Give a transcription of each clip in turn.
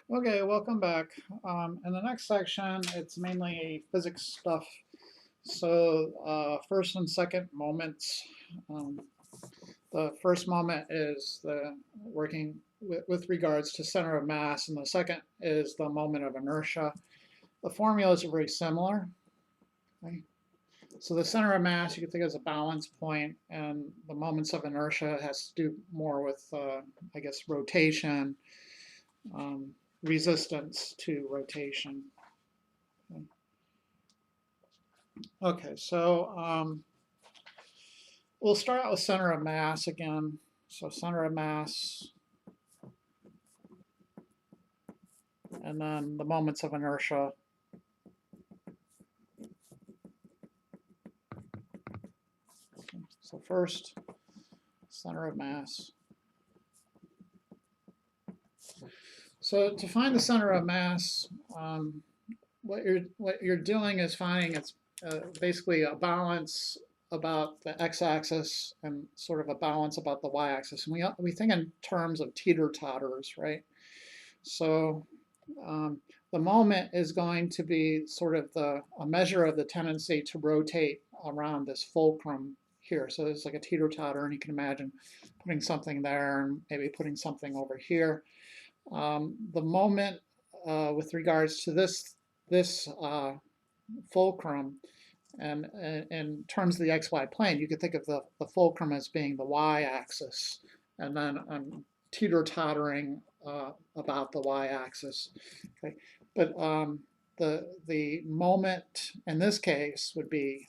Okay, welcome back. In the next section, it's mainly physics stuff. So first and second moments. Um, the first moment is the working with regards to center of mass, and the second is the moment of inertia. The formulas are very similar. Okay? So the center of mass you can think of as a balance point, and the moments of inertia has to do more with, I guess, rotation, um, resistance to rotation. Okay, so we'll start out with center of mass again. So center of mass, and then the moments of inertia. So first, center of mass. So to find the center of mass, what you're doing is finding it's basically a balance about the x-axis and sort of a balance about the y-axis. And we think in terms of teeter-totters, right? So the moment is going to be sort of a measure of the tendency to rotate around this fulcrum here. So it's like a teeter-totter, and you can imagine putting something there and maybe putting something over here. The moment with regards to this fulcrum, and in terms of the xy plane, you could think of the fulcrum as being the y-axis, and then I'm teeter-tottering about the y-axis. Okay, but the moment in this case would be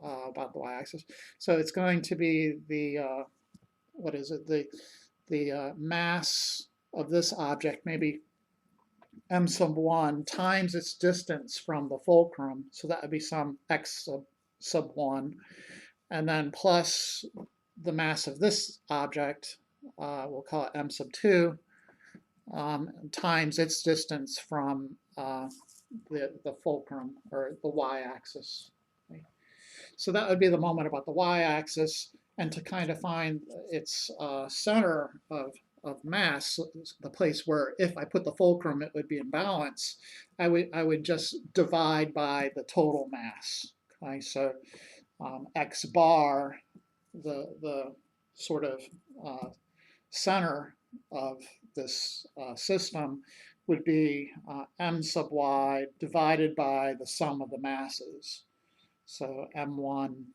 about the y-axis. So it's going to be the what is it? The mass of this object, maybe m sub 1 times its distance from the fulcrum, so that would be some x sub 1, and then plus the mass of this object, we'll call it m sub 2, times its distance from the fulcrum, or the y-axis. Okay. So that would be the moment about the y-axis, and to kind of find its center of mass, the place where if I put the fulcrum it would be in balance, I would just divide by the total mass. Okay, so x bar, the sort of center of this system, would be m sub y divided by the sum of the masses. So m1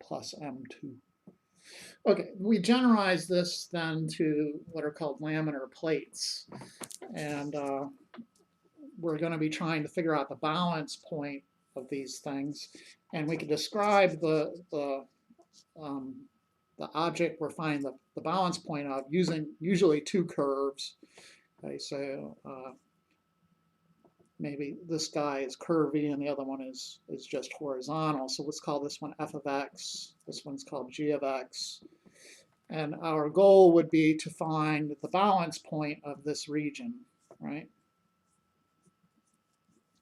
plus m2. Okay, we generalize this then to what are called laminar plates. And we're going to be trying to figure out the balance point of these things. And we can describe the object we're finding the balance point of using usually two curves. Okay, so maybe this guy is curvy and the other one is just horizontal. So let's call this one f of x. This one's called g of x. And our goal would be to find the balance point of this region, right?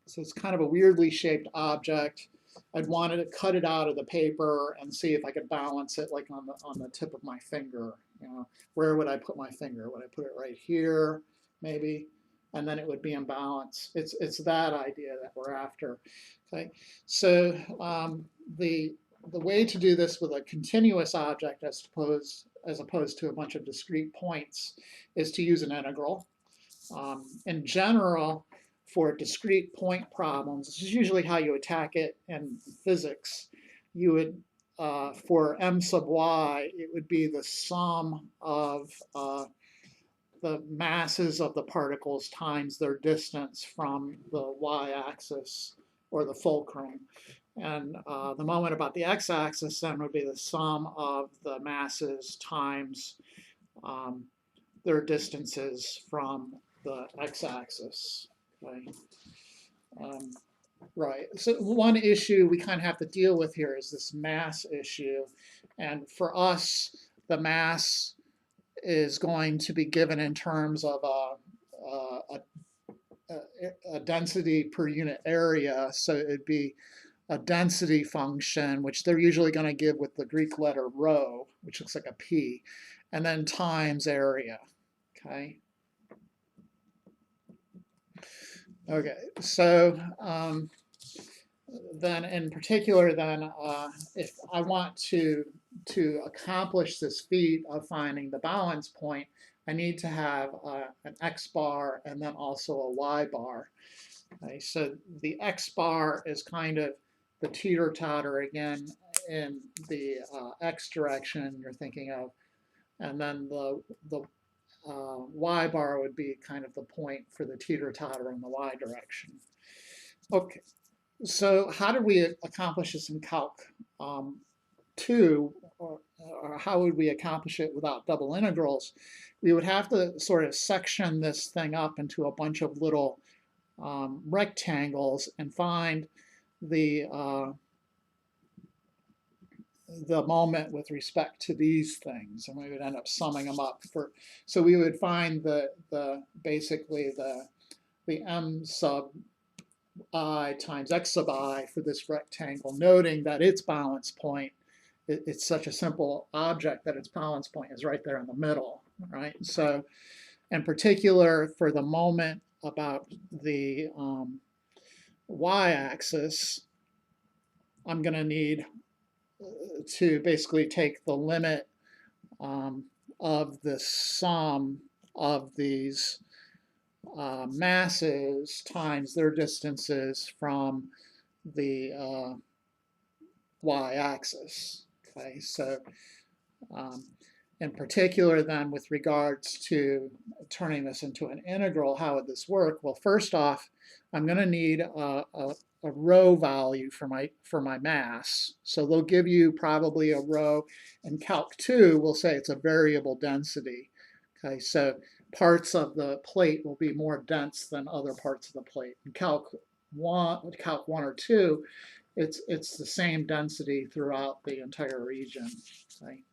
So it's kind of a weirdly shaped object. I'd want to cut it out of the paper and see if I could balance it like on the tip of my finger. You know, where would I put my finger? Would I put it right here, maybe? And then it would be in balance. It's that idea that we're after. Okay, so the way to do this with a continuous object as opposed to a bunch of discrete points is to use an integral. In general, for discrete point problems, this is usually how you attack it in physics. You would, for m sub y, it would be the sum of the masses of the particles times their distance from the y-axis or the fulcrum. And the moment about the x-axis then would be the sum of the masses times their distances from the x-axis. Okay. Right. So one issue we kind of have to deal with here is this mass issue. And for us, the mass is going to be given in terms of a density per unit area. So it'd be a density function, which they're usually going to give with the Greek letter rho, which looks like a P, and then times area. Okay. Okay, so then in particular, then if I want to accomplish this feat of finding the balance point, I need to have an X bar and then also a Y bar. Okay, so the X bar is kind of the teeter-totter again in the X direction you're thinking of, and then the Y bar would be kind of the point for the teeter-totter in the Y direction. Okay, so how do we accomplish this in Calc 2, or how would we accomplish it without double integrals? We would have to sort of section this thing up into a bunch of little rectangles and find the moment with respect to these things, and we would end up summing them up for. So we would find the basically the m sub I times x sub I for this rectangle, noting that its balance point, it's such a simple object that its balance point is right there in the middle, right? So in particular, for the moment about the y-axis, I'm going to need to basically take the limit of the sum of these masses times their distances from the y-axis. Okay, so in particular then with regards to turning this into an integral, how would this work? Well, first off, I'm going to need a rho value for my mass. So they'll give you probably a rho. In Calc 2, we'll say it's a variable density. Okay, so parts of the plate will be more dense than other parts of the plate. In Calc 1 or 2, it's the same density throughout the entire region. Okay?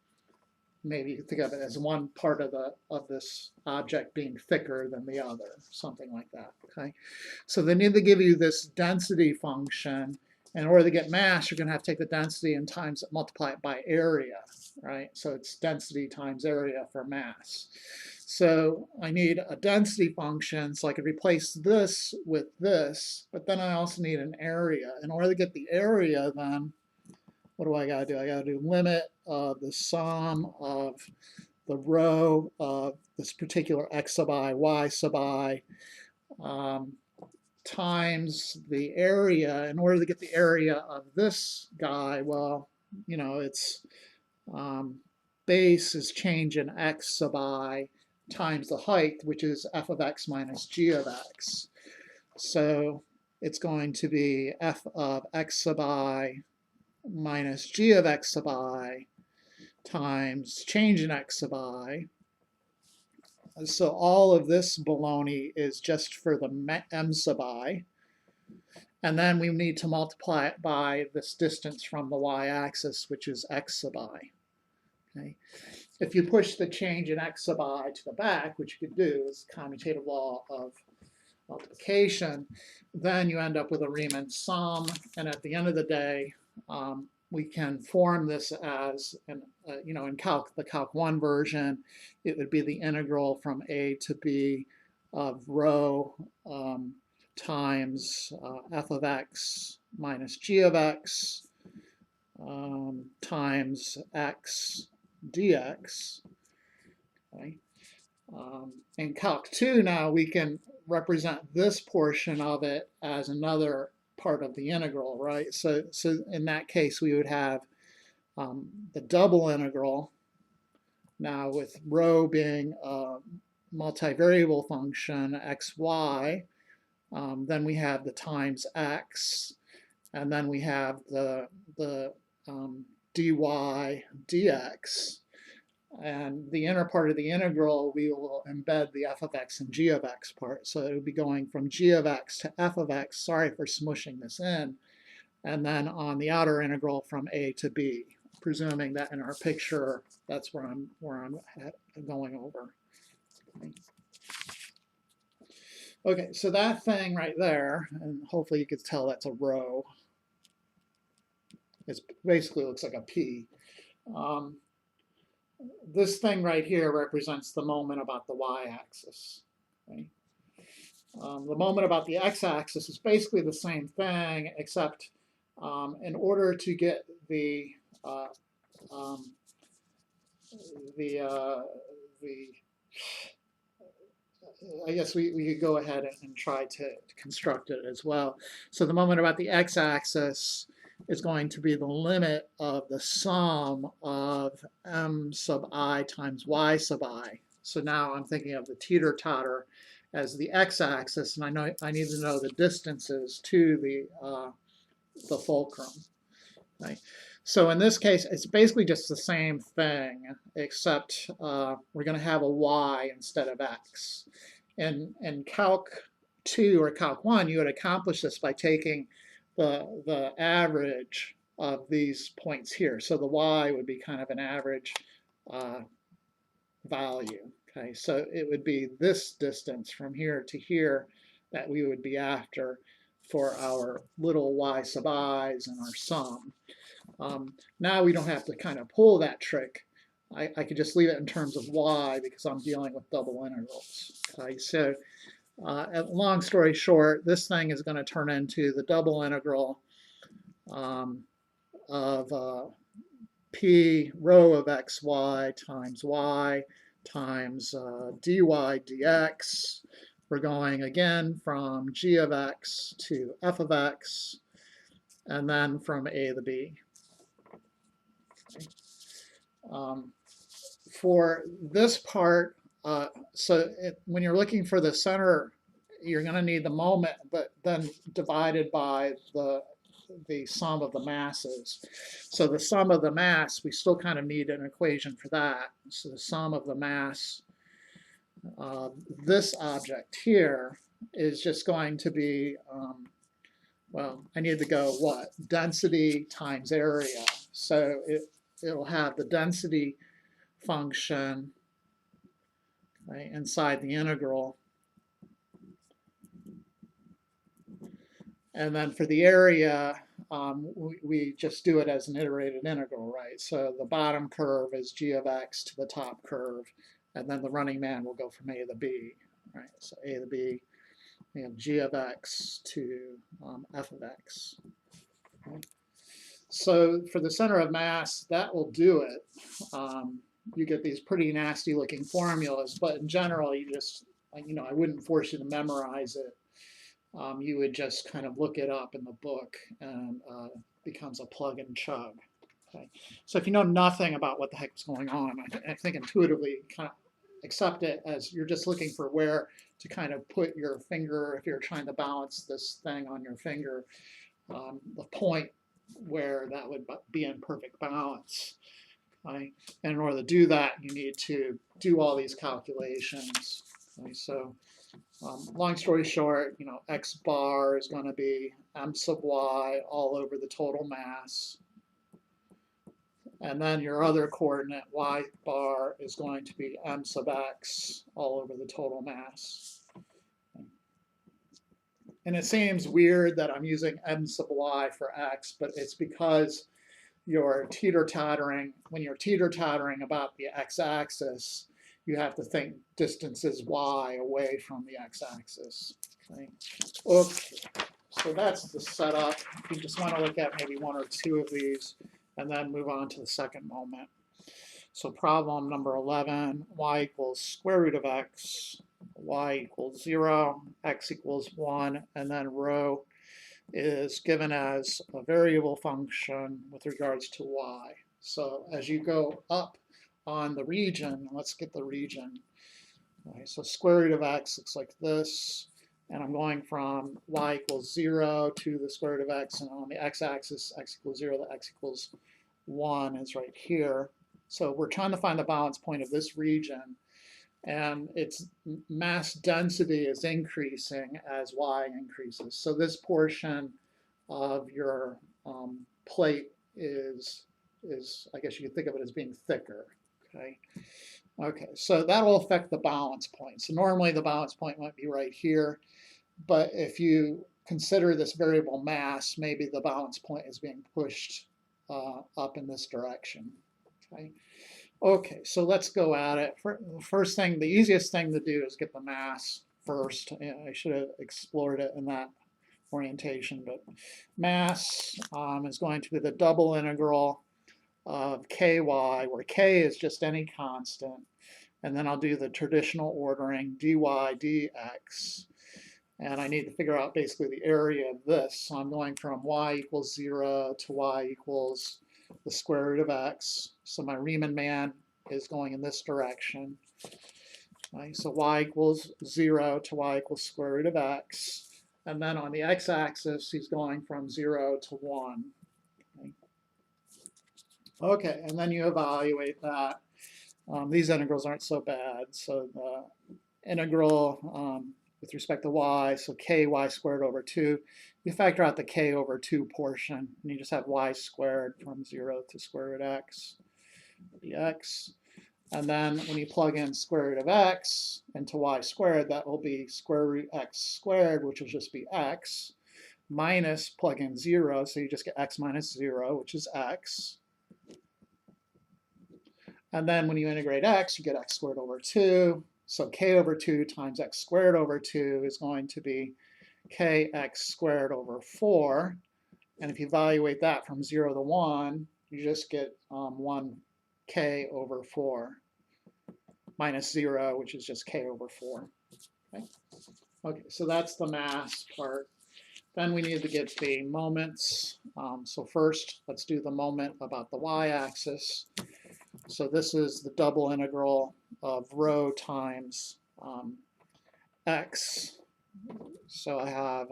Maybe you think of it as one part of this object being thicker than the other, something like that. Okay, so they need to give you this density function. In order to get mass, you're going to have to take the density and times it, multiply it by area, right? So it's density times area for mass. So I need a density function, so I could replace this with this, but then I also need an area. In order to get the area, then what do I got to do? I got to do limit of the sum of the rho of this particular x sub I, y sub I, times the area. In order to get the area of this guy, well, you know, its base is change in x sub I times the height, which is f of x minus g of x. So it's going to be f of x sub I minus g of x sub I times change in x sub I. So all of this baloney is just for the m sub I. And then we need to multiply it by this distance from the y-axis, which is x sub I. Okay. If you push the change in x sub I to the back, which you could do, is commutative law of multiplication, then you end up with a Riemann sum. And at the end of the day, we can form this as, you know, in the Calc 1 version, it would be the integral from a to b of rho times f of x minus g of x times x dx. Okay. In Calc 2 now we can represent this portion of it as another part of the integral, right? So in that case we would have the double integral, now with rho being a multivariable function xy, then we have the times x, and then we have the dy dx. And the inner part of the integral, we will embed the f of x and g of x part. So it would be going from g of x to f of x. Sorry for smushing this in. And then on the outer integral from a to b, presuming that in our picture, that's where I'm going over. Okay, so that thing right there, and hopefully you could tell that's a rho. It basically looks like a P. This thing right here represents the moment about the y-axis. Okay? The moment about the x-axis is basically the same thing, except in order to get uh, um, the the I guess we could go ahead and try to construct it as well. So the moment about the x-axis is going to be the limit of the sum of m sub I times y sub I. So now I'm thinking of the teeter-totter as the x-axis, and I need to know the distances to the fulcrum. Right? So in this case, it's basically just the same thing, except we're going to have a y instead of x. In Calc 2 or Calc 1, you would accomplish this by taking the average of these points here. So the y would be kind of an average value. Okay, so it would be this distance from here to here that we would be after for our little y sub i's and our sum. Now we don't have to kind of pull that trick. I could just leave it in terms of y because I'm dealing with double integrals. Okay, so long story short, this thing is going to turn into the double integral of p rho of xy times y times dy dx. We're going again from g of x to f of x, and then from a to b. For this part, when you're looking for the center, you're going to need the moment, but then divided by the sum of the masses. So the sum of the mass, we still kind of need an equation for that. So the sum of the mass of this object here is just going to be, well, I need to go what? Density times area. So it'll have the density function right, inside the integral. And then for the area, we just do it as an iterated integral, right? So the bottom curve is g of x to the top curve, and then the running man will go from a to b, right? So a to b, we have g of x to f of x. Okay. So for the center of mass, that will do it. You get these pretty nasty looking formulas, but in general, you just, I wouldn't force you to memorize it. You would just kind of look it up in the book, and it becomes a plug and chug. Okay. So if you know nothing about what the heck is going on, I think intuitively kind of accept it as you're just looking for where to kind of put your finger if you're trying to balance this thing on your finger, the point where that would be in perfect balance. Okay. And in order to do that, you need to do all these calculations. Okay. So long story short, x bar is going to be m sub y all over the total mass. And then your other coordinate, y bar, is going to be m sub x all over the total mass. And it seems weird that I'm using m sub y for x, but it's because you're teeter-tottering. When you're teeter-tottering about the x-axis, you have to think distances y away from the x-axis. Okay. So that's the setup. You just want to look at maybe one or two of these and then move on to the second moment. So problem number 11, y equals square root of x, y equals 0, x equals 1, and then rho is given as a variable function with regards to y. So as you go up on the region, let's get the region. Okay, so square root of x looks like this, and I'm going from y equals 0 to the square root of x, and on the x-axis, x equals 0 to x equals 1 is right here. So we're trying to find the balance point of this region, and its mass density is increasing as y increases. So this portion of your plate is, I guess you could think of it as being thicker. Okay. Okay, so that will affect the balance point. So normally the balance point might be right here, but if you consider this variable mass, maybe the balance point is being pushed up in this direction. Okay. Okay, so let's go at it. First thing, the easiest thing to do is get the mass first. I should have explored it in that orientation, but mass is going to be the double integral of ky, where k is just any constant, and then I'll do the traditional ordering dy dx, and I need to figure out basically the area of this. So I'm going from y equals 0 to y equals the square root of x. So my Riemann man is going in this direction. Right? So y equals 0 to y equals square root of x. And then on the x-axis, he's going from 0 to 1. Okay, and then you evaluate that. These integrals aren't so bad. So the integral with respect to y, so ky squared over 2, you factor out the k over 2 portion, and you just have y squared from 0 to square root x dx. And then when you plug in square root of x into y squared, that will be square root x squared, which will just be x, minus plug in 0, so you just get x minus 0, which is x. And then when you integrate x, you get x squared over 2. So k over 2 times x squared over 2 is going to be kx squared over 4. And if you evaluate that from 0 to 1, you just get 1k over 4 minus 0, which is just k over 4. Okay, okay, so that's the mass part. Then we need to get the moments. So first, let's do the moment about the y-axis. So this is the double integral of rho times x. So I have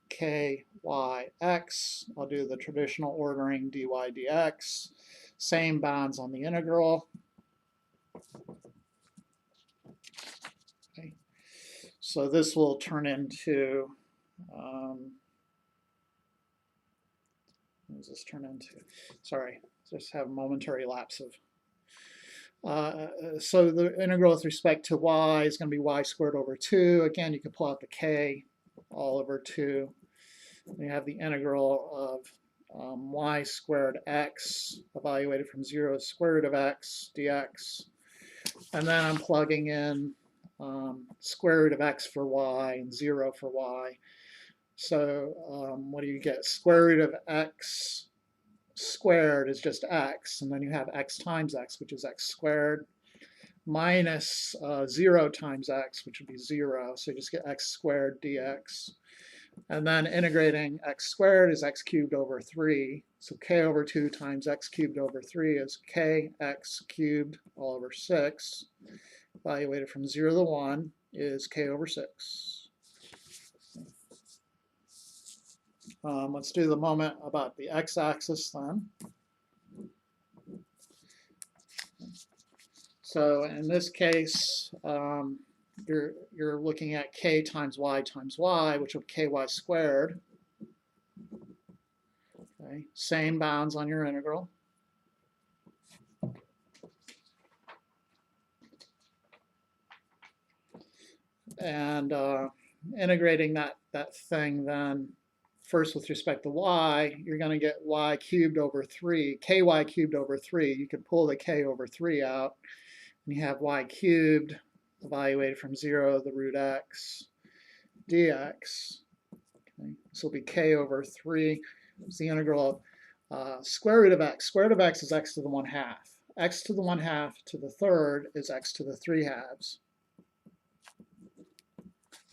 k, y, x. I'll do the traditional ordering dy dx. Same bounds on the integral. Okay. So this will turn into, what does this turn into? Sorry, just have a momentary lapse of. So the integral with respect to y is going to be y squared over 2. Again, you can pull out the k all over 2. You have the integral of y squared x evaluated from 0 to square root of x dx. And then I'm plugging in square root of x for y and 0 for y. So what do you get? Square root of x squared is just x, and then you have x times x, which is x squared, minus 0 times x, which would be 0, so you just get x squared dx. And then integrating x squared is x cubed over 3, so k over 2 times x cubed over 3 is kx cubed all over 6. Evaluated from 0 to 1 is k over 6. Let's do the moment about the x-axis then. So in this case, you're looking at k times y, which will be ky squared. Okay. Same bounds on your integral. And integrating that thing then, first with respect to y, you're going to get y cubed over 3, ky cubed over 3. You can pull the k over 3 out, and you have y cubed evaluated from 0 to the root x dx. Okay. This will be k over 3. It's the integral of square root of x. Square root of x is x to the 1/2. X to the 1/2 to the third is x to the 3/2.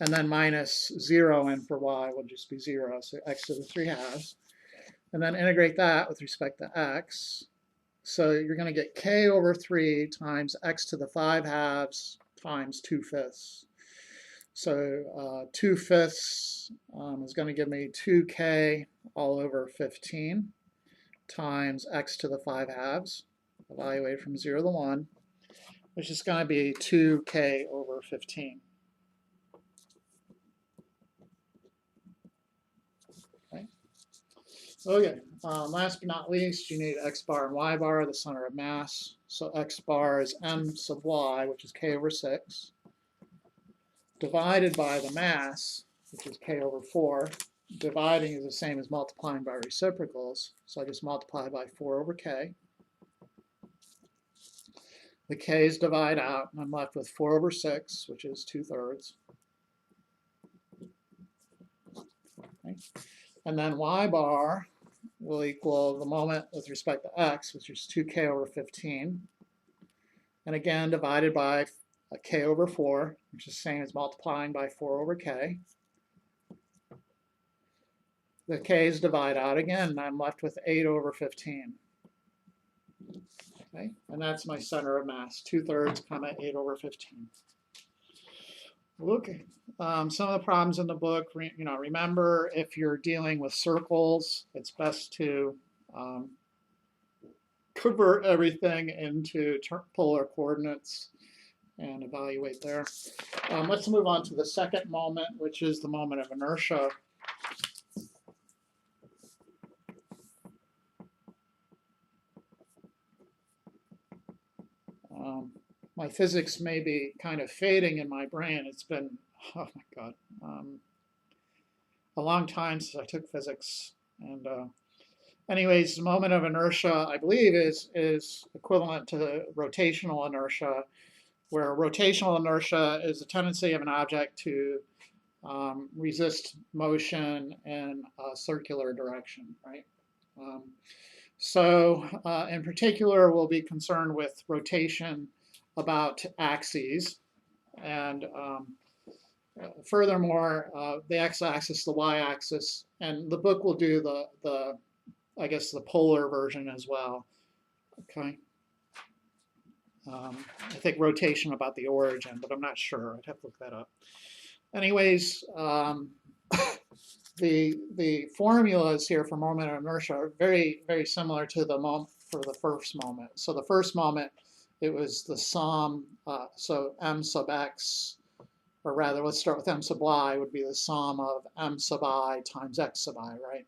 And then minus 0 in for y will just be 0, so x to the 3/2. And then integrate that with respect to x. So you're going to get k over 3 times x to the 5/2 times 2/5. So 2/5 is going to give me 2k all over 15 times x to the 5/2, evaluated from 0 to 1, which is going to be 2k over 15. Okay, last but not least, you need x bar and y bar, the center of mass. So x bar is m sub y, which is k over 6, divided by the mass, which is k over 4. Dividing is the same as multiplying by reciprocals, so I just multiply by 4 over k. The k's divide out, and I'm left with 4 over 6, which is 2/3. Okay? And then y bar will equal the moment with respect to x, which is 2k over 15. And again, divided by k over 4, which is the same as multiplying by 4 over k. The k's divide out again, and I'm left with 8 over 15. Okay, and that's my center of mass, 2/3, 8 over 15. Look, some of the problems in the book, remember if you're dealing with circles, it's best to convert everything into polar coordinates and evaluate there. Let's move on to the second moment, which is the moment of inertia. My physics may be kind of fading in my brain. It's been, oh my God, a long time since I took physics. And anyways, the moment of inertia, I believe, is equivalent to the rotational inertia, where rotational inertia is the tendency of an object to resist motion in a circular direction, right? So in particular, we'll be concerned with rotation about axes. And furthermore, the x-axis, the y-axis, and the book will do the I guess the polar version as well. Okay. I think rotation about the origin, but I'm not sure. I'd have to look that up. Anyways, the formulas here for moment of inertia are very, very similar to the moment for the first moment. So the first moment, it was the sum, so m sub x, or rather, let's start with m sub y, would be the sum of m sub I times x sub I, right?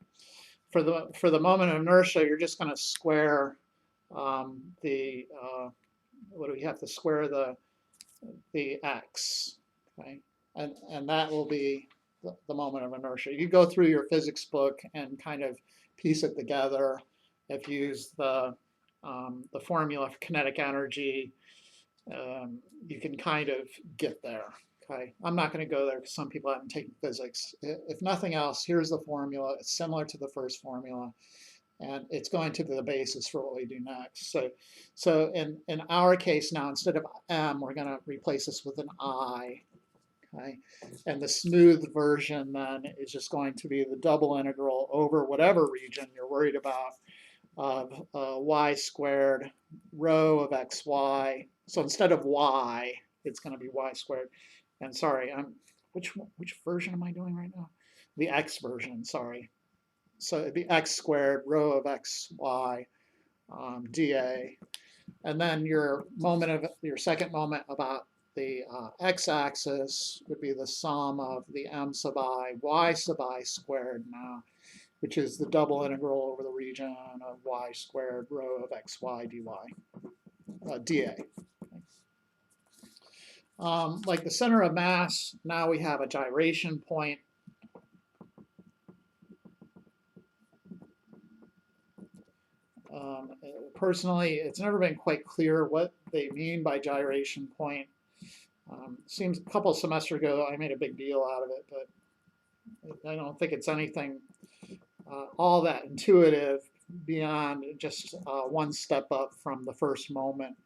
For the moment of inertia, you're just going to square what do we have to square the x, okay? And that will be the moment of inertia. You go through your physics book and kind of piece it together. If you use the formula for kinetic energy, you can kind of get there. Okay, I'm not going to go there because some people haven't taken physics. If nothing else, here's the formula. It's similar to the first formula, and it's going to be the basis for what we do next. So in our case now, instead of m, we're going to replace this with an I. Okay, and the smooth version then is just going to be the double integral over whatever region you're worried about of y squared rho of xy. So instead of y, it's going to be y squared. And sorry, which version am I doing right now? The x version, sorry. So it'd be x squared rho of xy dA. And then your second moment about the x-axis would be the sum of the m sub I, y sub I squared now, which is the double integral over the region of y squared rho of xy dA. Like the center of mass, now we have a gyration point. Personally, it's never been quite clear what they mean by gyration point. Seems a couple of semesters ago I made a big deal out of it, but I don't think it's anything all that intuitive beyond just one step up from the first moment,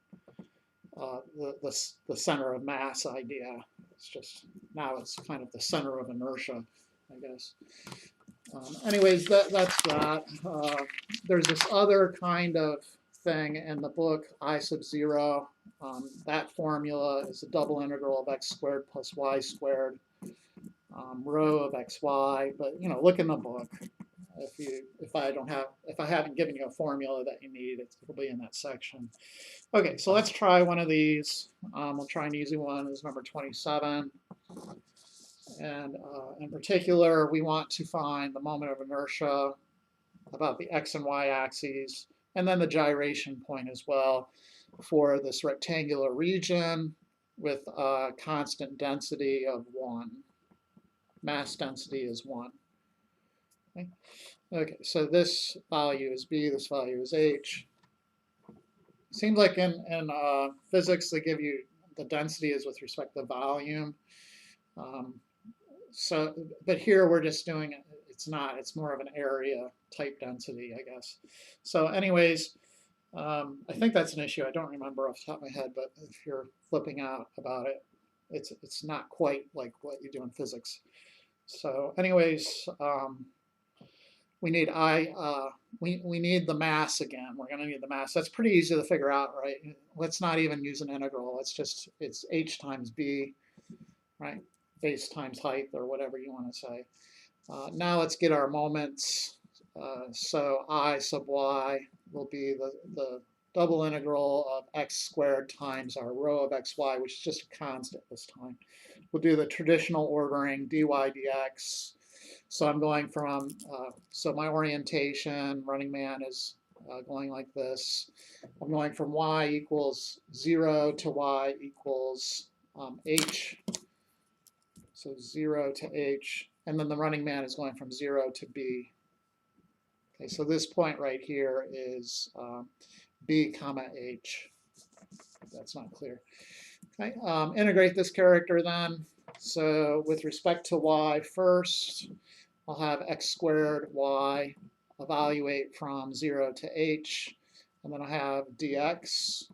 the center of mass idea. It's just now it's kind of the center of inertia, I guess. Anyways, that's that. There's this other kind of thing in the book, I sub 0. That formula is a double integral of x squared plus y squared rho of xy. But look in the book. If I haven't given you a formula that you need, it'll be in that section. Okay, so let's try one of these. We'll try an easy one. This is number 27. And in particular, we want to find the moment of inertia about the x and y axes, and then the gyration point as well for this rectangular region with a constant density of 1. Mass density is 1. Okay, so this value is b, this value is h. Seems like in physics they give you the density is with respect to volume. But here we're just doing it it's not. It's more of an area type density, I guess. So anyways, I think that's an issue. I don't remember off the top of my head, but if you're flipping out about it, it's not quite like what you do in physics. So anyways, we need we need the mass again. We're going to need the mass. That's pretty easy to figure out, right? Let's not even use an integral. It's h times b, right? Base times height, or whatever you want to say. Now let's get our moments. So I sub y will be the double integral of x squared times our rho of xy, which is just a constant this time. We'll do the traditional ordering, dy dx. So I'm going from, so my orientation, running man is going like this. I'm going from y equals 0 to y equals h. So 0 to h. And then the running man is going from 0 to b. Okay, so this point right here is b comma h. That's not clear. Okay, integrate this character then. So with respect to y first, I'll have x squared y evaluate from 0 to h, and then I have dx.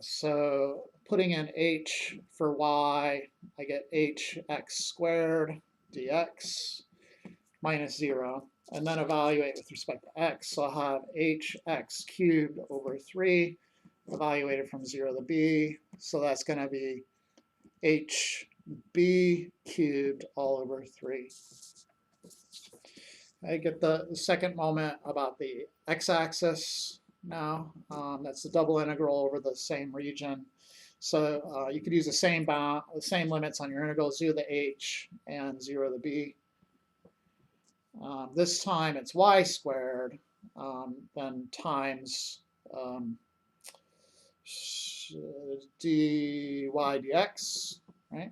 So putting in h for y, I get hx squared dx minus 0, and then evaluate with respect to x. So I'll have hx cubed over 3 evaluated from 0 to b. So that's going to be hb cubed all over 3. I get the second moment about the x-axis now. That's the double integral over the same region. So you could use the same limits on your integral 0 to h and 0 to b. This time it's y squared, then times dy dx, right?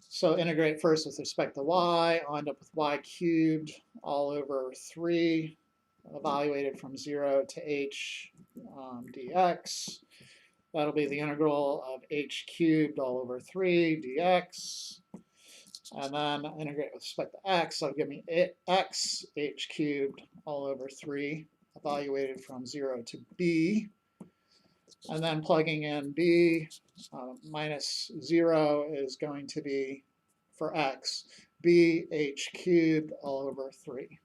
So integrate first with respect to y. I'll end up with y cubed all over 3, evaluated from 0 to h dx. That'll be the integral of h cubed all over 3 dx. And then integrate with respect to x. So give me x h cubed all over 3, evaluated from 0 to b. And then plugging in b minus 0 is going to be, for x, b h cubed all over 3.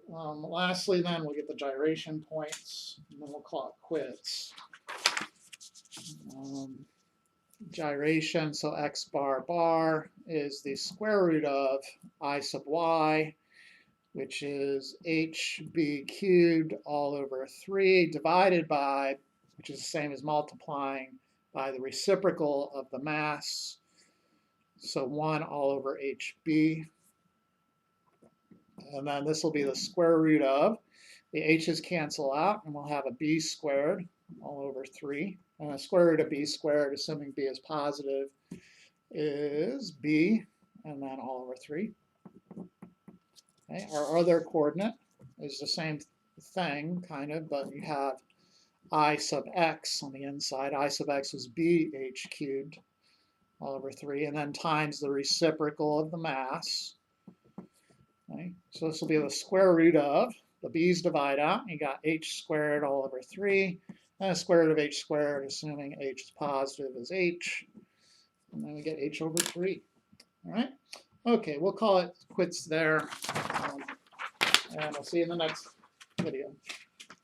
Lastly, then, we'll get the gyration points, and then we'll call it quits. Gyration, so x bar bar is the square root of I sub y, which is hb cubed all over 3 divided by, which is the same as multiplying by the reciprocal of the mass, so 1 all over hb. And then this will be the square root of, the h's cancel out, and we'll have a b squared all over 3. And the square root of b squared, assuming b is positive, is b, and then all over 3. Okay, our other coordinate is the same thing, kind of, but you have I sub x on the inside. I sub x is b h cubed all over 3, and then times the reciprocal of the mass. Okay, so this will be the square root of, the b's divide out, you got h squared all over 3, and the square root of h squared, assuming h is positive, is h, and then we get h over 3. All right? Okay, we'll call it quits there, and I'll see you in the next video.